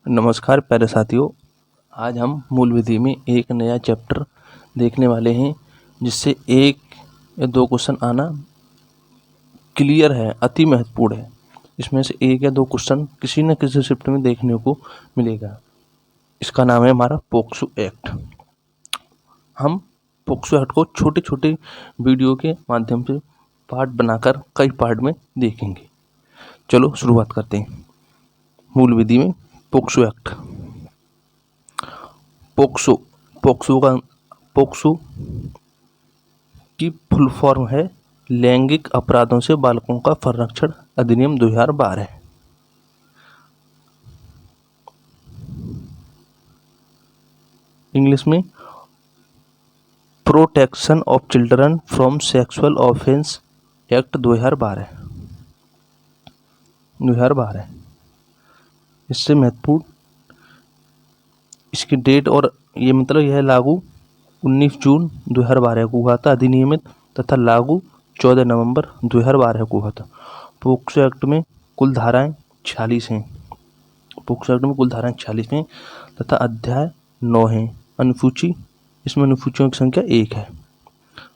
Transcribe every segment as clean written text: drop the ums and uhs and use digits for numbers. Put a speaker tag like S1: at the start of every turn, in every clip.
S1: नमस्कार प्यारे साथियों, आज हम मूल विधि में एक नया चैप्टर देखने वाले हैं जिससे एक या दो क्वेश्चन आना क्लियर है, अति महत्वपूर्ण है। इसमें से एक या दो क्वेश्चन किसी न किसी शिफ्ट में देखने को मिलेगा। इसका नाम है हमारा पोक्सो एक्ट। हम पोक्सो एक्ट को छोटे छोटे वीडियो के माध्यम से पार्ट बनाकर कई पार्ट में देखेंगे। चलो शुरुआत करते हैं। मूल विधि में पोक्सो एक्ट। पोक्सो की फुल फॉर्म है लैंगिक अपराधों से बालकों का संरक्षण अधिनियम 2012। इंग्लिश में protection of children from sexual offence act 2012। इससे महत्वपूर्ण इसकी डेट और ये मतलब यह लागू 19 जून 2012 को हुआ था अधिनियमित, तथा लागू 14 नवंबर 2012 को हुआ था। पोक्सो एक्ट में कुल धाराएं 46 हैं। पोक्सो एक्ट में कुल धाराएं 46 हैं तथा अध्याय 9 हैं। अनुसूची, इसमें अनुसूचियों की संख्या 1 है।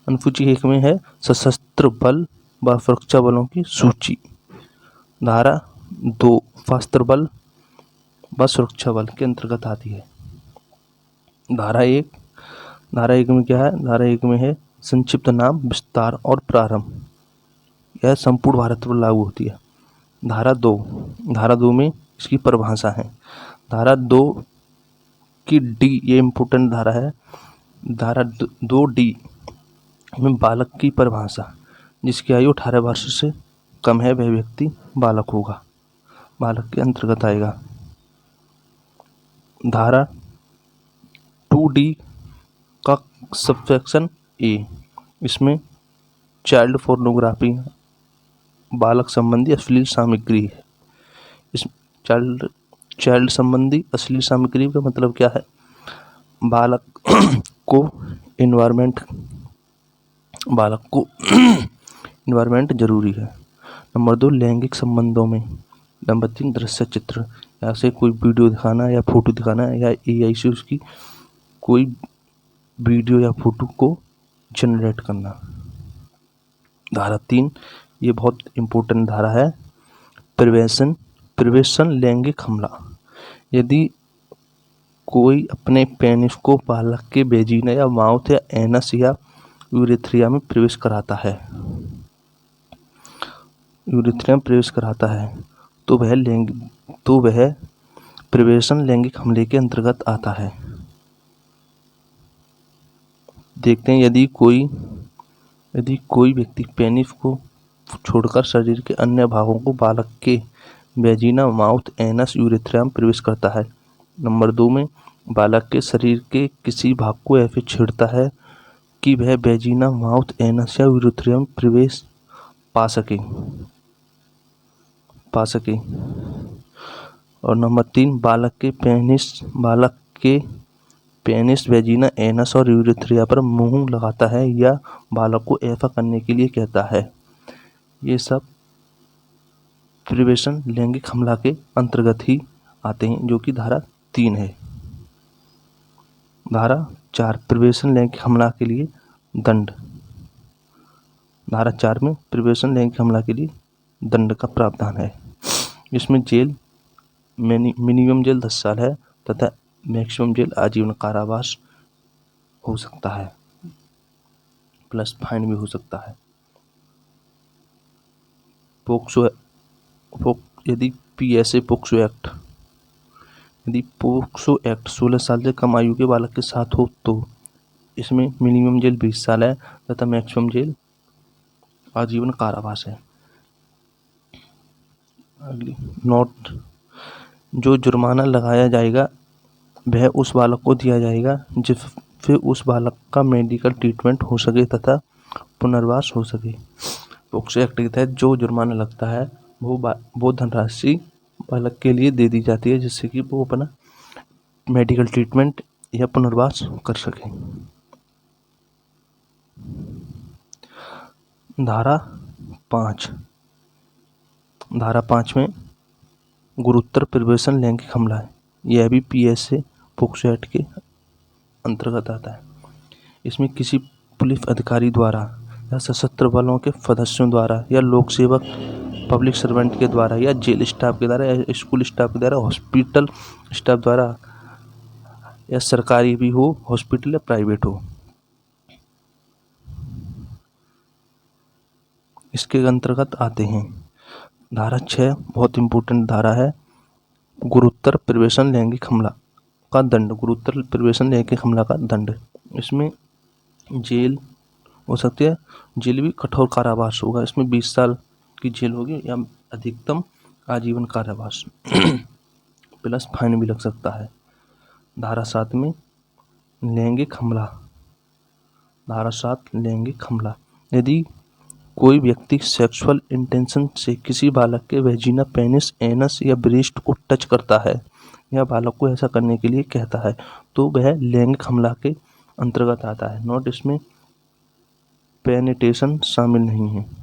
S1: अनुसूची 1 में है सशस्त्र बल व सुरक्षा बलों की सूची। धारा 2 सशस्त्र बल व सुरक्षा बल के अंतर्गत आती है। धारा 1 में क्या है? धारा 1 में है संक्षिप्त नाम, विस्तार और प्रारंभ। यह संपूर्ण भारत पर लागू होती है। धारा 2 में इसकी परिभाषा है। धारा 2 की डी, ये इम्पोर्टेंट धारा है। धारा 2D में बालक की परिभाषा, जिसकी आयु 18 वर्ष से कम है वह व्यक्ति बालक होगा, बालक के अंतर्गत आएगा। धारा 2D का सबसेक्शन ए, इसमें चाइल्ड पोर्नोग्राफी, बालक संबंधी अश्लील सामग्री है। इस चाइल्ड संबंधी अश्लील सामग्री का मतलब क्या है? बालक को इन्वायरमेंट जरूरी है। नंबर 2 लैंगिक संबंधों में। नंबर 3 दृश्य चित्र, या से कोई वीडियो दिखाना या फोटो दिखाना या AI से उसकी कोई वीडियो या फोटो को जनरेट करना। धारा 3, ये बहुत इम्पोर्टेंट धारा है, प्रिवेशन लैंगिक हमला। यदि कोई अपने पेनिस को बालक के वेजिना या माउथ या एनस या यूरेथ्रिया में प्रवेश कराता है, तो वह प्रिवेशन लैंगिक हमले के अंतर्गत आता है। देखते हैं, यदि कोई व्यक्ति पेनिस को छोड़कर शरीर के अन्य भागों को बालक के वेजिना, माउथ, एनस, यूरेथ्रिया में प्रवेश करता है। नंबर 2 में बालक के शरीर के किसी भाग को ऐसे छेड़ता है कि वह वेजिना, माउथ, एनस या यूरेथ्रिया में प्रवेश पा सके। और नंबर 3 बालक के पेनिस, वेजिना, एनस और यूरेथ्रिया पर मुंह लगाता है या बालक को ऐसा करने के लिए कहता है। ये सब प्रिवेशन लैंगिक हमला के अंतर्गत ही आते हैं, जो कि धारा 3 है। धारा 4 प्रिवेशन लैंगिक हमला के लिए दंड। धारा 4 में प्रिवेशन लैंगिक हमला के लिए दंड का प्रावधान है। इसमें जेल, मिनिमम जेल 10 साल है तथा मैक्सिमम जेल आजीवन कारावास हो सकता है, प्लस फाइन भी हो सकता है। यदि पोक्सो एक्ट 16 साल से कम आयु के बालक के साथ हो तो इसमें मिनिमम जेल 20 साल है तथा मैक्सिमम जेल आजीवन कारावास है। अगली नोट, जो जुर्माना लगाया जाएगा वह उस बालक को दिया जाएगा जिससे उस बालक का मेडिकल ट्रीटमेंट हो सके तथा पुनर्वास हो सके। पोक्सो एक्ट के तहत जो जुर्माना लगता है वो धनराशि बालक के लिए दे दी जाती है, जिससे कि वो अपना मेडिकल ट्रीटमेंट या पुनर्वास कर सके। धारा 5 में गुरुतर प्रिवेशन लैंगिक हमला है। यह भी PSA पोक्सो एक्ट के अंतर्गत आता है। इसमें किसी पुलिस अधिकारी द्वारा या सशस्त्र बलों के सदस्यों द्वारा या लोक सेवक पब्लिक सर्वेंट के द्वारा या जेल स्टाफ के द्वारा या स्कूल स्टाफ के द्वारा, हॉस्पिटल स्टाफ द्वारा, या सरकारी भी हो हॉस्पिटल या प्राइवेट हो, इसके अंतर्गत आते हैं। धारा 6 बहुत इम्पोर्टेंट धारा है, गुरुतर प्रवेशन लैंगिक हमला का दंड। गुरुतर प्रवेशन लैंगिक हमला का दंड, इसमें जेल हो सकती है, जेल भी कठोर कारावास होगा। इसमें 20 साल की जेल होगी या अधिकतम आजीवन कारावास प्लस फाइन भी लग सकता है। धारा 7 में लैंगिक हमला, धारा 7 लैंगिक हमला, यदि कोई व्यक्ति सेक्सुअल इंटेंशन से किसी बालक के वेजिना, पेनिस, एनस या ब्रेस्ट को टच करता है या बालक को ऐसा करने के लिए कहता है तो वह लैंगिक हमला के अंतर्गत आता है। नोट, इसमें पेनिटेशन शामिल नहीं है।